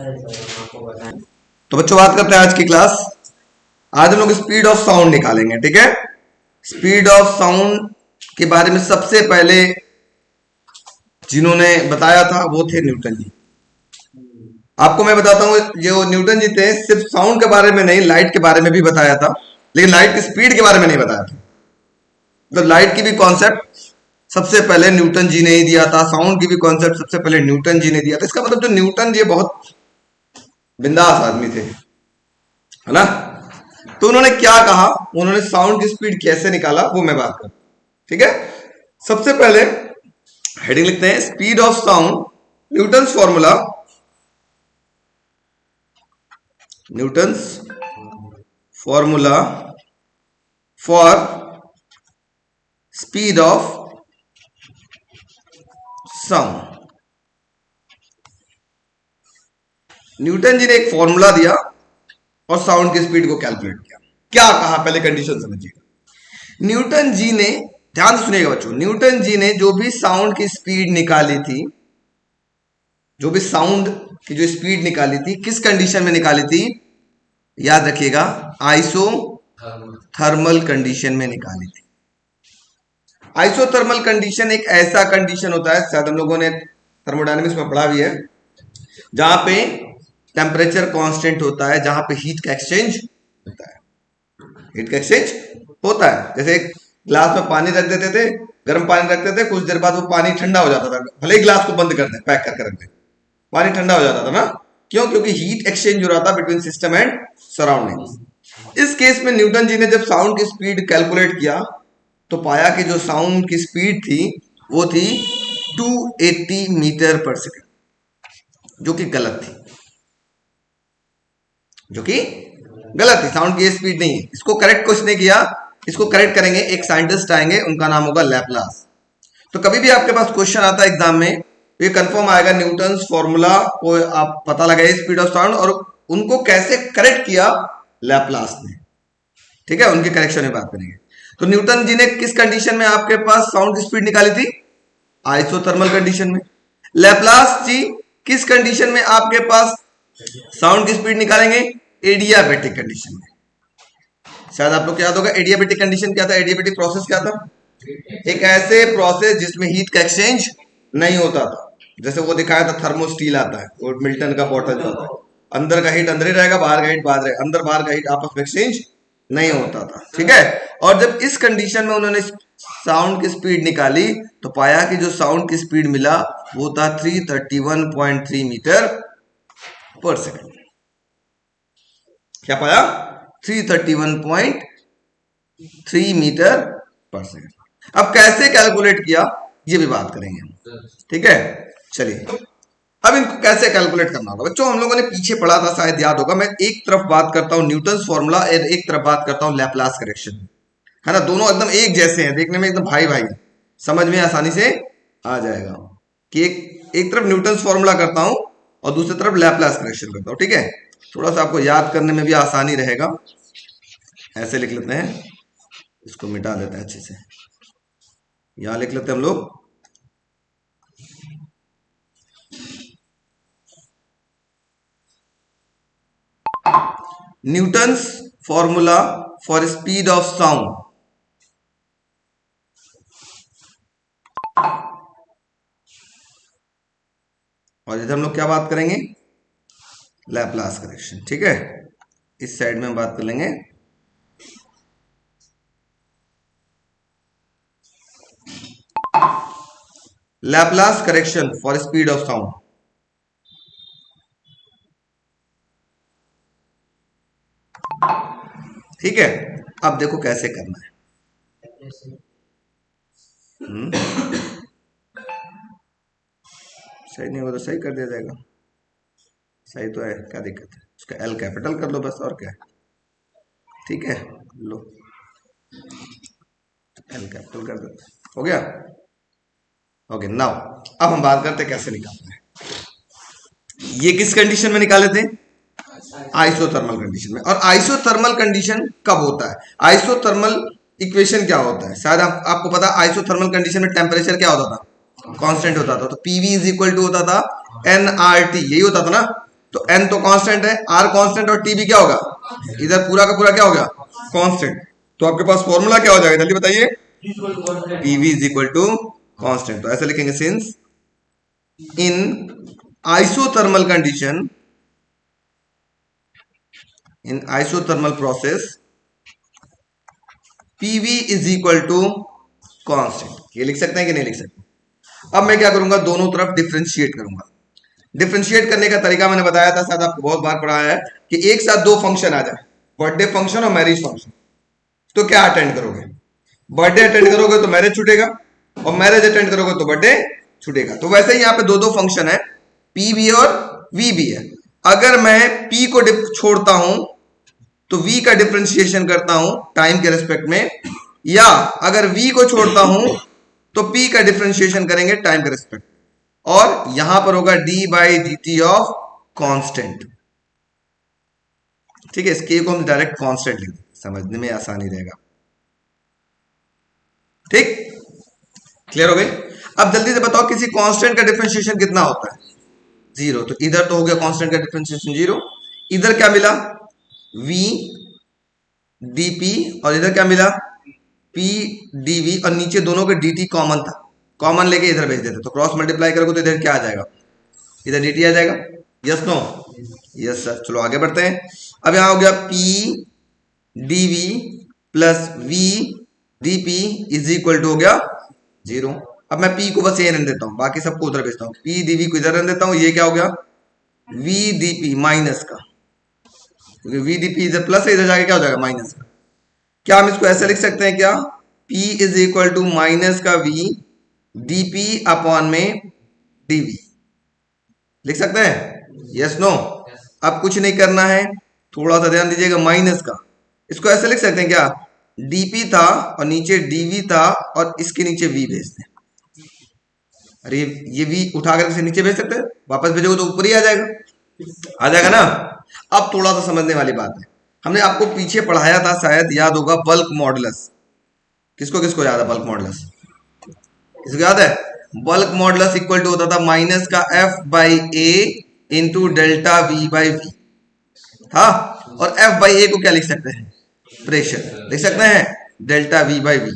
तो बच्चों बात करते हैं आज की क्लास। आज हम लोग स्पीड ऑफ साउंड निकालेंगे, ठीक है। स्पीड ऑफ साउंड के बारे में सबसे पहले जिन्होंने बताया था वो थे न्यूटन जी। आपको मैं बताता हूँ, जो न्यूटन जी थे सिर्फ साउंड के बारे में नहीं, लाइट के बारे में भी बताया था, लेकिन लाइट की स्पीड के बारे में नहीं बताया था। तो लाइट की भी कॉन्सेप्ट सबसे पहले न्यूटन जी ने ही दिया था, साउंड की भी कॉन्सेप्ट सबसे पहले न्यूटन जी ने दिया था। इसका मतलब जो न्यूटन जी बहुत बिंदास आदमी थे, है ना। तो उन्होंने क्या कहा, उन्होंने साउंड की स्पीड कैसे निकाला वो मैं बात करूं, ठीक है। सबसे पहले हेडिंग लिखते हैं, speed of sound, Newton's formula, Newton's formula for speed of sound. Newton ji ने एक फॉर्मूला दिया और साउंड की स्पीड को कैलकुलेट किया। क्या कहा पहले कंडीशन समझिएगा। न्यूटन जी ने, ध्यान से सुनिएगा बच्चों, न्यूटन जी ने जो भी साउंड की स्पीड निकाली थी, जो भी साउंड की जो स्पीड निकाली थी, किस कंडीशन में निकाली थी, याद रखिएगा, आइसो थर्मल कंडीशन में निकाली थी। आइसोथर्मल कंडीशन एक ऐसा कंडीशन होता है, शायद हम लोगों ने थर्मोडायनेमिक्स में पढ़ा भी है, जहां पे टेम्परेचर कांस्टेंट होता है, जहां पे हीट का एक्सचेंज होता है। हीट का एक्सचेंज होता है, जैसे एक ग्लास में पानी रख देते थे, गर्म पानी रखते थे, कुछ देर बाद वो पानी ठंडा हो जाता था, भले ही ग्लास को बंद कर दे, पैक करके रख दे, पानी ठंडा हो जाता था ना। क्यों? क्योंकि हीट एक्सचेंज हो रहा था बिटवीन सिस्टम एंड सराउंडिंग। इस केस में न्यूटन जी ने जब साउंड की स्पीड कैलकुलेट किया तो पाया कि जो साउंड की स्पीड थी वो थी 280 मीटर पर सेकेंड, जो कि गलत थी, जो कि गलत थी। साउंड की स्पीड नहीं है। इसको करेक्ट किसने किया, इसको करेक्ट करेंगे एक साइंटिस्ट आएंगे, उनका नाम होगा लैपलास। तो कभी भी आपके पास क्वेश्चन आता है एग्जाम में, ये कंफर्म आएगा न्यूटन्स फॉर्मूला को आप पता लगाइए स्पीड ऑफ साउंड, और उनको कैसे करेक्ट किया लैपलास ने, ठीक है। उनके करेक्शन में बात करेंगे। तो न्यूटन जी ने किस कंडीशन में आपके पास साउंड की स्पीड निकाली थी, आइसोथर्मल कंडीशन में। लैपलास जी किस कंडीशन में आपके पास साउंड की स्पीड निकालेंगे, एडियाबेटिक कंडीशन में। शायद आप लोग को याद होगा एडियाबेटिक कंडीशन क्या था, एडियाबेटिक प्रोसेस क्या था, एक ऐसे प्रोसेस जिसमें हीट का एक्सचेंज नहीं होता था। जैसे वो दिखाया था थर्मोस्टील आता है, वो मिल्टन का बॉटल जो आता है, अंदर का हीट अंदर ही रहेगा, बाहर का हीट बाहर रहेगा, अंदर बाहर का हीट आपस में एक्सचेंज नहीं होता था, ठीक है। और जब इस कंडीशन में उन्होंने साउंड की स्पीड निकाली तो पाया कि जो साउंड की स्पीड मिला वो था 331.3 मीटर पर सेकेंड। क्या पाया, 331.3 मीटर पर सेकेंड। अब कैसे कैलकुलेट किया ये भी बात करेंगे हम, ठीक है। चलिए अब इनको कैसे कैलकुलेट करना होगा। बच्चों हम लोगों ने पीछे पढ़ा था, शायद याद होगा, मैं एक तरफ बात करता हूं न्यूटन्स फॉर्मूला और एक तरफ बात करता हूं लैपलास करेक्शन, है ना। दोनों एकदम एक जैसे हैं, देखने में एकदम भाई भाई, समझ में आसानी से आ जाएगा कि एक तरफ न्यूटन्स फॉर्मूला करता हूं और दूसरी तरफ लैपलास करेक्शन करता हूं, ठीक है। थोड़ा सा आपको याद करने में भी आसानी रहेगा। ऐसे लिख लेते हैं, इसको मिटा देते हैं अच्छे से, यहां लिख लेते हैं हम लोग, Newton's formula for speed of sound. और इधर हम लोग क्या बात करेंगे, लैपलास करेक्शन, ठीक है। इस साइड में हम बात कर लेंगे Laplace correction for speed of sound. ठीक है, अब देखो कैसे करना है। सही नहीं हो तो सही कर दिया जाएगा, सही तो है, क्या दिक्कत है, उसका एल कैपिटल कर लो बस, और क्या है, ठीक है। लो एल कैपिटल कर दो, हो गया। ओके नाउ अब हम बात करते हैं कैसे निकालना है। ये किस कंडीशन में निकाले थे, आइसोथर्मल कंडीशन में। और आइसोथर्मल कंडीशन कब होता है, आइसोथर्मल इक्वेशन क्या होता है, शायद आपको पता, आइसोथर्मल कंडीशन में टेम्परेचर क्या होता था, कांस्टेंट होता था। तो पीवी इज इक्वल टू होता था एनआरटी, यही होता था ना। तो n तो कांस्टेंट है, r कांस्टेंट और t भी क्या होगा, इधर पूरा का पूरा क्या हो गया, कांस्टेंट। तो आपके पास फॉर्मूला क्या हो जाएगा, जल्दी बताइए, pv is equal to constant. तो ऐसे लिखेंगे, since in isothermal condition, in isothermal process pv is equal to constant. ये लिख सकते हैं कि नहीं लिख सकते। अब मैं क्या करूंगा, दोनों तरफ डिफरेंशिएट करूंगा। डिफरेंशिएट करने का तरीका मैंने बताया था, शायद आपको बहुत बार पढ़ाया है, कि एक साथ दो फंक्शन आ जाए, बर्थडे फंक्शन और मैरिज फंक्शन, तो क्या अटेंड करोगे, बर्थडे अटेंड करोगे तो मैरिज छूटेगा, और मैरिज अटेंड करोगे तो बर्थडे छूटेगा। तो वैसे ही यहाँ पे दो दो फंक्शन है, पी भी और वी भी है। अगर मैं पी को छोड़ता हूं तो वी का डिफरेंशिएशन करता हूं टाइम के रेस्पेक्ट में, या अगर वी को छोड़ता हूं तो पी का डिफरेंशिएशन करेंगे टाइम के रेस्पेक्ट, और यहां पर होगा D by D T of constant. ठीक है, इसके को हम डायरेक्ट कांस्टेंट लिख देंगे, समझने में आसानी रहेगा। ठीक, क्लियर हो गई। अब जल्दी से बताओ, किसी कांस्टेंट का डिफरेंशिएशन कितना होता है, 0। तो इधर तो हो गया कांस्टेंट का डिफरेंशिएशन 0, इधर क्या मिला, v dp, और इधर क्या मिला, p dv, और नीचे दोनों के dt कॉमन था, कॉमन लेके इधर भेज देते, तो क्रॉस मल्टीप्लाई करोगे तो इधर क्या आ जाएगा, इधर dt आ जाएगा। Yes no, yes sir. चलो आगे बढ़ते हैं। अब यहां हो गया p dv plus v dp is equal to हो गया 0। अब मैं p को बस ये रहने देता हूं, बाकी सबको उधर भेजता हूं, p dv को इधर रहने देता हूं, ये क्या हो गया, v dp माइनस का, क्योंकि v dp इधर प्लस है, इधर जाके क्या हो जाएगा, माइनस का। क्या हम इसको ऐसे लिख सकते हैं क्या, p is equal to minus का v dp अपॉन में dv, लिख सकते हैं, यस नो। अब कुछ नहीं करना है, थोड़ा सा ध्यान दीजिएगा, माइनस का, इसको ऐसे लिख सकते हैं क्या, dp था और नीचे dv था, और इसके नीचे v भेज दें। अरे ये v उठा कर इसे नीचे भेज सकते हैं, वापस भेजोगे तो ऊपर ही आ जाएगा, आ जाएगा ना। अब थोड़ा सा समझने वाली बात है, हमने आपको पीछे पढ़ाया था, शायद याद होगा, बल्क मॉडुलस। किसको किसको याद है बल्क मॉडुलस, किसको याद है, बल्क मॉडुलस इक्वल टू होता था माइनस का f by A into delta v by V था, और f बाई ए को क्या लिख सकते हैं, प्रेशर लिख सकते हैं, डेल्टा v बाई वी।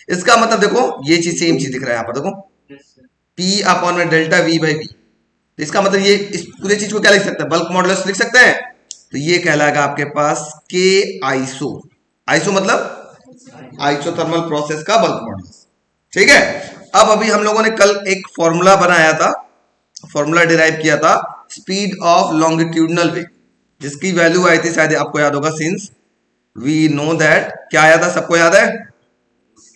इसका मतलब देखो, ये चीज सेम चीज दिख रहा है यहाँ पर, देखो p अपॉन में डेल्टा v बाई वी, तो इसका मतलब ये इस पूरे चीज को क्या लिख सकते हैं, बल्क मॉडुलस लिख सकते हैं। तो ये कहलाएगा आपके पास के आइसो, आइसो मतलब आइसोथर्मल प्रोसेस का बल्क मॉडुलस। ठीक है, अब अभी हम लोगों ने कल एक फॉर्मूला बनाया था, फॉर्मूला डिराइव किया था स्पीड ऑफ लॉन्गिट्यूडनल वेव, जिसकी वैल्यू आई थी, शायद आपको याद होगा, सिंस वी नो दैट, क्या आया था, सबको याद है,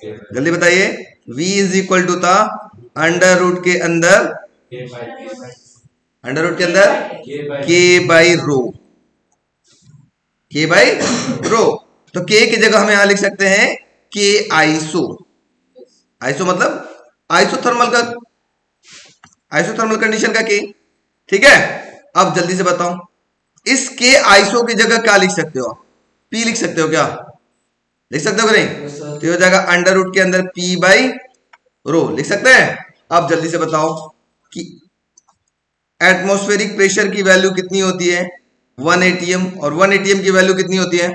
जल्दी बताइए, v इज इक्वल टू था अंडर रूट के अंदर, अंडर रूट के अंदर k by rho, k by rho. तो k की जगह हम यहां लिख सकते हैं k आइसो, आइसो मतलब आइसोथर्मल का, आइसोथर्मल कंडीशन का k। ठीक है, अब जल्दी से बताओ, इस k आइसो की जगह क्या लिख सकते हो, p लिख सकते हो क्या, लिख सकते हो कि नहीं, तो हो जाएगा अंडर रूट के अंदर p बाई रो, लिख सकते हैं। अब जल्दी से बताओ कि एटमॉस्फेरिक प्रेशर की वैल्यू कितनी होती है, 1 atm, और 1 atm की वैल्यू कितनी होती है,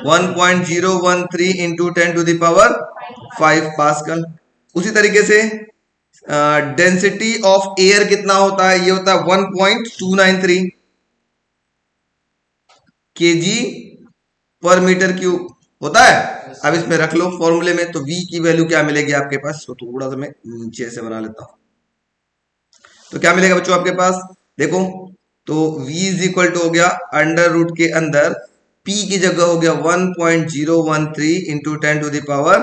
1.013 into 10 to the power 5 pascal. उसी तरीके से डेंसिटी ऑफ एयर कितना होता है, ये होता है 1.293 kg पर मीटर क्यूब होता है। अब इसमें रख लो फॉर्मूले में, तो v की वैल्यू क्या मिलेगी आपके पास, तो थोड़ा सा मैं नीचे से बना लेता हूं, तो क्या मिलेगा बच्चों आपके पास, देखो, तो v इज इक्वल टू हो गया अंडर रूट के अंदर p की जगह हो गया 1.013 into 10 to the power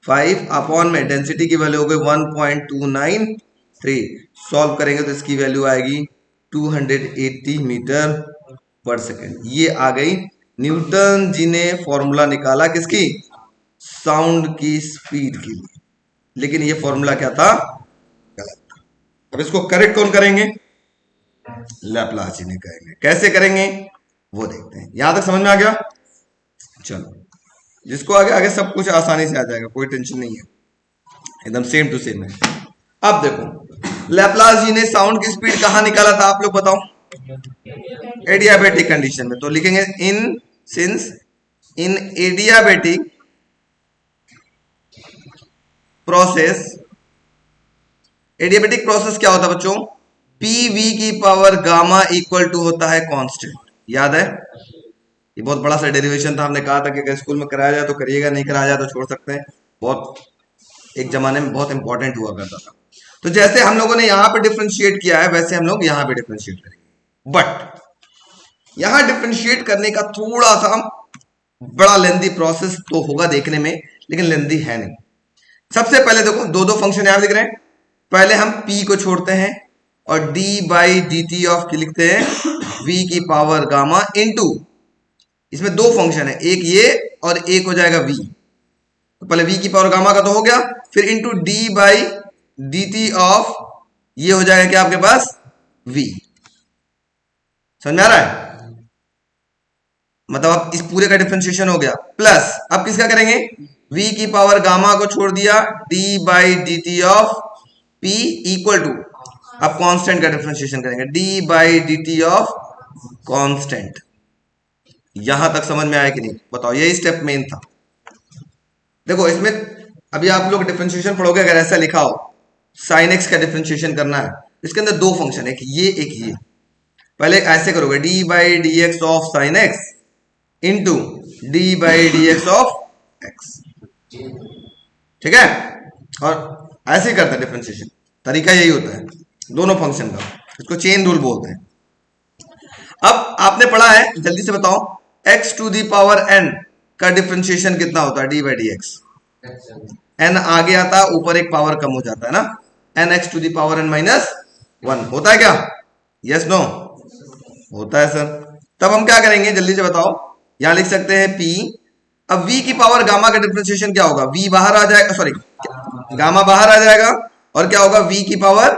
5 upon में डेंसिटी की वैल्यू हो गई 1.293। सॉल्व करेंगे तो इसकी वैल्यू आएगी 280 मीटर पर सेकेंड। ये आ गई, न्यूटन जी ने फॉर्मूला निकाला किसकी, साउंड की स्पीड के लिए, लेकिन ये फॉर्मूला क्या था, गलत था। अब इसको करेक्ट कौन करेंगे, लैप्लास जी ने करेंगे। कैसे करेंगे वो देखते हैं। यहां तक समझ में आ गया, चलो जिसको आगे आगे सब कुछ आसानी से आ जाएगा, कोई टेंशन नहीं है, एकदम सेम टू सेम है। अब देखो, लैप्लास जी ने साउंड की स्पीड कहां निकाला था, आप लोग बताओ, एडियाबेटिक कंडीशन में। तो लिखेंगे in since in adiabatic process, adiabatic process क्या होता है बच्चों, पीवी की पावर गामा इक्वल टू होता है कांस्टेंट। याद है, ये बहुत बड़ा सा डेरिवेशन था, हमने कहा था कि अगर स्कूल में कराया जाए तो करिएगा, नहीं कराया जाए तो छोड़ सकते हैं। बहुत एक जमाने में बहुत इंपॉर्टेंट हुआ करता था। तो जैसे हम लोगों ने यहां पे डिफरेंशिएट किया है वैसे हम लोग यहां पे डिफरेंशिएट करेंगे, बट यहां डिफरेंशिएट करने का थोड़ा सा बड़ा लेंदी प्रोसेस तो होगा देखने में, लेकिन लेंदी है नहीं। सबसे पहले देखो दो दो फंक्शन यहां दिख रहे हैं, पहले हम p को छोड़ते हैं और d by D T of लिखते हैं v की पावर गामा इनटू, इसमें दो फंक्शन है, एक ये और एक हो जाएगा v। तो पहले v की पावर गामा का तो हो गया, फिर into d by D T of ये हो जाएगा क्या आपके पास v। समझ में आ रहा है, मतलब अब इस पूरे का डिफरेंशिएशन हो गया, प्लस अब किसका करेंगे, v की पावर गामा को छोड़ दिया, d by D T of p equal to, अब कांस्टेंट का डिफरेंशिएशन करेंगे, d by D T of constant. यहां तक समझ में आया कि नहीं बताओ, यही स्टेप मेन था। देखो इसमें अभी आप लोग डिफरेंशिएशन पढ़ोगे, अगर ऐसा लिखा हो साइन एक्स का डिफरेंशिएशन करना है, इसके अंदर दो फंक्शन है, एक ये। पहले ऐसे करोगे d by D x of sine x into D by D x of x, ठीक है, और ऐसे ही करते हैं डिफरेंशिएशन, तरीका यही होता है दोनों फंक्शन का, इसको चेन रूल बोलते हैं। अब आपने पढ़ा है, जल्दी से बताओ, x to the power n का डिफरेंशिएशन कितना होता है, d by D X, n आगे आता है, ऊपर एक पावर कम हो जाता है ना, n x to the power n minus 1 होता है क्या, यस नो होता है सर। तब हम क्या करेंगे जल्दी से बताओ, यहां लिख सकते हैं p, अब v की पावर गामा का डिफरेंशिएशन क्या होगा, v बाहर आ जाएगा, सॉरी गामा बाहर आ जाएगा, और क्या होगा v की पावर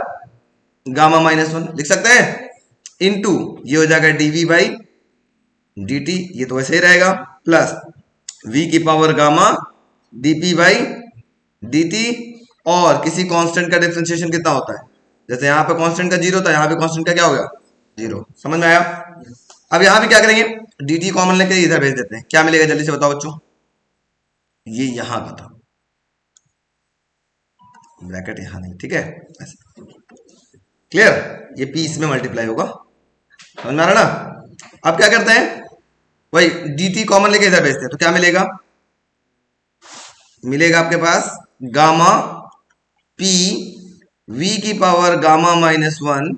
गामा माइनस 1 लिख सकते हैं, इनटू ये हो जाएगा dv बाई dt, ये तो वैसे ही रहेगा, प्लस v की power gamma dp by dt, और किसी कांस्टेंट का डिफरेंशिएशन कितना होता है, जैसे यहां पे कांस्टेंट का 0 था, यहां पे कांस्टेंट का क्या हो गया 0। समझ में आया। अब यहां भी क्या करेंगे, dt कॉमन लेके इधर भेज देते हैं, क्या मिलेगा जल्दी से बताओ बच्चों, ये यहां का था, ब्रैकेट यहां नहीं, ठीक है, क्लियर, ये p इसमें मल्टीप्लाई होगा, समझ में आ रहा ना। अब क्या करते हैं, वही dt कॉमन लेके इधर भेजते हैं, तो क्या मिलेगा, मिलेगा आपके पास गामा p v की power gamma minus 1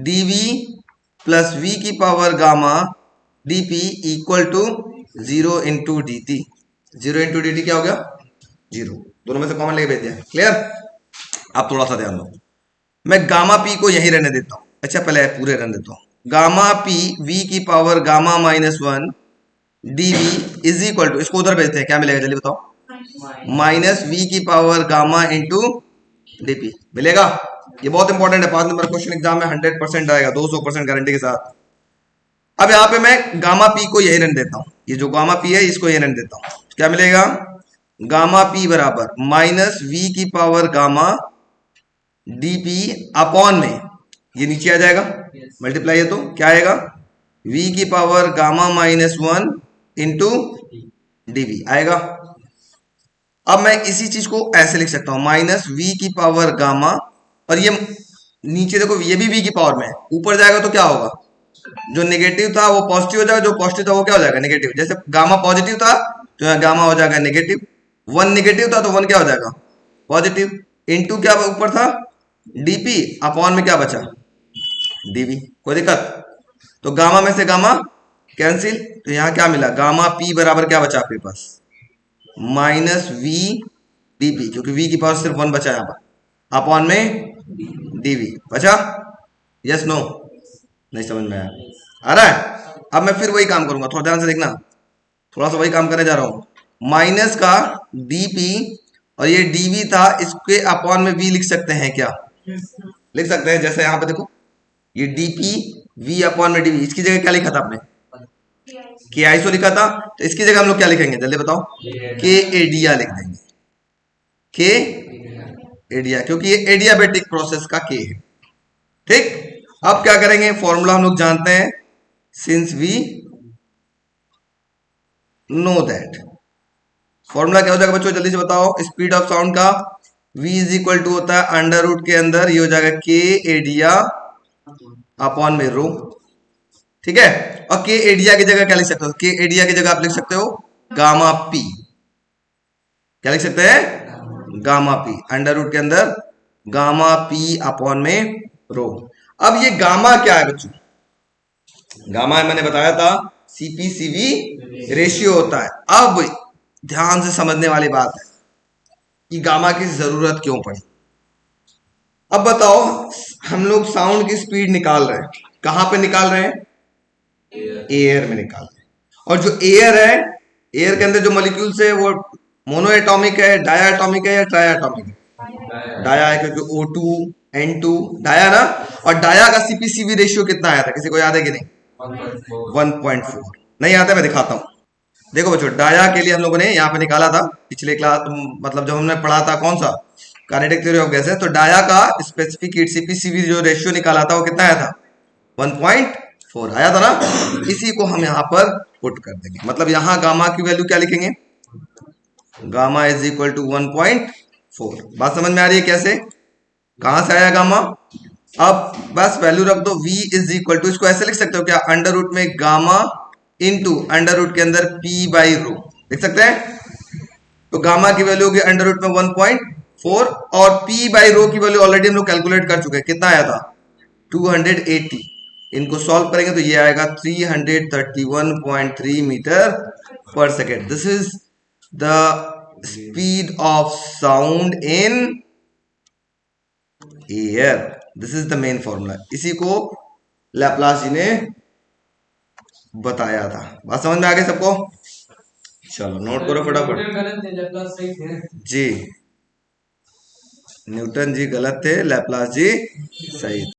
dv plus v की power gamma dp equal to 0 into D T. 0 into D T क्या हो गया 0, दोनों में से कॉमन लेके भेज दिया, क्लियर। आप थोड़ा सा ध्यान दो, मैं गामा p को यही रहने देता हूं, अच्छा पहले पूरे रहने देता हूं, गामा p v की power gamma minus 1 dv is equal to, इसको उधर भेजते हैं, क्या मिलेगा जल्दी बताओ, माइनस v की पावर गामा इंटू dp मिलेगा। ये बहुत इंपॉर्टेंट है, 5 नंबर क्वेश्चन एग्जाम में 100% आएगा, 200% गारंटी के साथ। अब यहाँ पे मैं गामा p को यही रहने देता हूं, ये जो गामा p है इसको यही रहने देता हूं, क्या मिलेगा, गामा p बराबर माइनस v की पावर गामा dp अपॉन में, ये नीचे आ जाएगा मल्टीप्लाई है, तो क्या आएगा v की power gamma minus 1 into dv आएगा। अब मैं इसी चीज को ऐसे लिख सकता हूं, माइनस v की पावर गामा, और ये नीचे देखो ये भी v की पावर में है, ऊपर जाएगा तो क्या होगा, जो नेगेटिव था वो पॉजिटिव हो जाएगा, जो पॉजिटिव था वो क्या हो जाएगा नेगेटिव, जैसे गामा पॉजिटिव था तो यहाँ गामा हो जाएगा नेगेटिव, 1 नेगेटिव था तो 1 क्या हो जाएगा पॉजिटिव, इनटू क्या ऊपर था dp अपॉन में क्या बचा dv, कोई दिक्कत, तो गामा में से गामा कैंसिल, तो यहाँ क्या मिला, गामा p बराबर क्या बचा आपके पास माइनस v dp, क्योंकि v की पावर सिर्फ 1 बचा यहाँ पर, अपॉन में dv बचा, यस नो, नहीं समझ में आया, आ रहा है। अब मैं फिर वही काम करूंगा, थोड़ा ध्यान से देखना, थोड़ा सा वही काम करने जा रहा हूं, माइनस का dp और ये dv था, इसके अपॉन में v लिख सकते हैं क्या, लिख सकते हैं, जैसे यहां पे देखो ये dp v अपॉन में dv, इसकी जगह क्या लिखा था आपने के आईसो लिखा था, तो इसकी जगह हम लोग क्या लिखेंगे जल्दी बताओ, के एडिया लिख देंगे, के एडिया, क्योंकि ये एडियाबेटिक प्रोसेस का के है, ठीक। अब क्या करेंगे, फॉर्मूला हम लोग जानते हैं, since we know that. Formula क्या हो जाएगा बच्चों, जल्दी से बताओ, स्पीड ऑफ साउंड का v इज इक्वल टू होता है अंडर रूट के अंदर, ये हो जाएगा के एरिया अपॉन में रो, ठीक है। और के एरिया की जगह क्या लिख सकते हो, के एरिया की जगह आप लिख सकते हो गामा पी, क्या लिख सकते हैं, गामा पी, अंडर रूट के अंदर गामा पी अपॉन में रो। अब ये गामा क्या है बच्चों, गामा मैंने बताया था सीपीसीवी रेशियो होता है। अब ध्यान से समझने वाली बात है कि गामा की जरूरत क्यों पड़ी। अब बताओ, हम लोग साउंड की स्पीड निकाल रहे हैं, कहां पे निकाल रहे हैं, एयर में निकाल रहे हैं। और जो एयर है, एयर के अंदर जो मॉलिक्यूल्स है वो मोनो एटॉमिक है, डाया एटॉमिक है या ट्राया एटॉमिक है, डाया है, क्योंकि O2 N2 डाया ना। और डाया का सीपीसीवी रेशियो कितना आया था, किसी को याद है कि नहीं, 1.4। नहीं आता, मैं दिखाता हूं। देखो बच्चों, डाया के लिए हम लोगों ने यहाँ पे निकाला था पिछले क्लास, मतलब जब हमने पढ़ा था कौन सा, काइनेटिक थ्योरी ऑफ गैसेस, तो डाया का स्पेसिफिक हीट सीपीसीवी जो रेशियो निकाला था वो कितना आया था, 1.4 आया था ना। इसी को हम यहाँ पर पुट कर देंगे, मतलब यहाँ गामा की वैल्यू क्या लिखेंगे, गामा इज इक्वल टू 1.4। बात समझ में आ रही है कैसे, कहां से आया गामा। अब बस वैल्यू रख दो, v इज इक्वल टू, इसको ऐसे लिख सकते हो क्या, अंडर रूट में गामा इनटू अंडर रूट के अंदर p बाई रो, लिख सकते हैं। तो गामा की वैल्यू होगी अंडर रूट में 1.4, और p बाई रो की वैल्यू ऑलरेडी हम लोग कैलकुलेट कर चुके हैं, कितना आया था 280। इनको सॉल्व करेंगे तो ये आएगा 331.3 मीटर पर second. This is the speed of sound in air, this is the main formula. इसी को लैप्लास जी ने बताया था। बात समझ में आ गई सबको, चलो नोट करो फटाफट जी। न्यूटन जी गलत थे, लैप्लास जी सही थे।